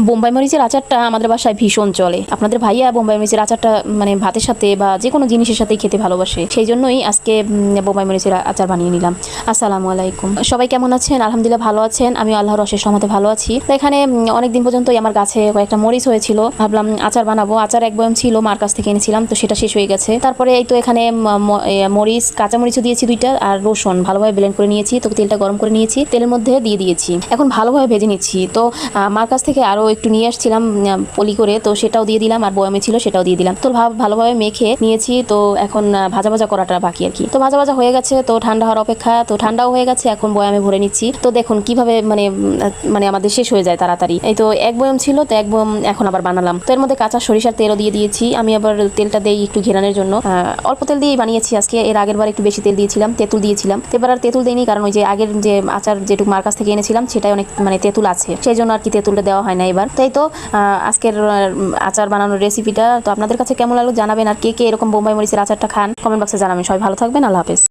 বোম্বাই মরিচের আচারটা আমাদের বাসায় ভীষণ চলে। আপনাদের ভাইয়া বোম্বাই মরিচের আচারটা মানে ভাতের সাথে বা যে কোনো জিনিসের সাথেই খেতে ভালোবাসে, সেই জন্যই আজকে বোম্বাই মরিচের আচার বানিয়ে নিলাম। আসসালামু আলাইকুম, সবাই কেমন আছেন? আলহামদুলিল্লাহ ভালো আছেন, আমি আল্লাহর অশেষ রহমতে ভালো আছি। তো এখানে অনেকদিন পর্যন্তই আমার গাছে কয়েকটা মরিচ হয়েছিল, ভাবলাম আচার বানাবো। আচার এক বয়ম ছিল, মার কাছ থেকে এনেছিলাম, তো সেটা শেষ হয়ে গেছে। তারপরে এই তো এখানে মরিচ, কাঁচা মরিচও দিয়েছি 2টা, আর রসুন ভালোভাবে ব্লেন্ড করে নিয়েছি। তো তেলটা গরম করে নিয়েছি, তেলের মধ্যে দিয়ে দিয়েছি, এখন ভালোভাবে ভেজে নিচ্ছি। তো মার কাছ থেকে আরও একটু নিয়ে আসছিলাম পলি করে, তো সেটাও দিয়ে দিলাম, আর বয়মে ছিল সেটাও দিয়ে দিলাম। তো ভালোভাবে মেখে নিয়েছি। তো এখন ভাজা ভাজা করাটা বাকি আর কি। তো ভাজা ভাজা হয়ে গেছে, তো ঠান্ডা হওয়ার অপেক্ষা। তো ঠান্ডাও হয়ে গেছে, এখন বয়ামে ভরে নিচ্ছি। তো দেখুন কিভাবে মানে আমাদের শেষ হয়ে যায় তাড়াতাড়ি। এই তো এক বয়ম ছিল, তো এক বয়ম এখন আবার বানালাম। তো এর মধ্যে কাঁচা সরিষার তেলও দিয়ে দিয়েছি। আমি আবার তেলটা দেই একটু ঘেরানোর জন্য, অল্প তেল দিয়েই বানিয়েছি আজকে। এর আগের বার একটু বেশি তেল দিয়েছিলাম, তেঁতুল দিয়েছিলাম। এবার আর তেঁতুল দিইনি, কারণ ওই যে আগের যে আচার যেটুকু মার কাছ থেকে এনেছিলাম সেটাই অনেক তেঁতুল আছে, সেই জন্য আর কি তেঁতুলটা দেওয়া হয় না এবার। তাই তো আজকের আচার বানানোর রেসিপিটা তো আপনাদের কাছে কেমন লাগলো জানাবেন। আর কে কে এরকম বোম্বাই মরিচের আচারটা খান কমেন্ট বক্সে জানাবেন। সবাই ভালো থাকবেন, আল্লাহ হাফেজ।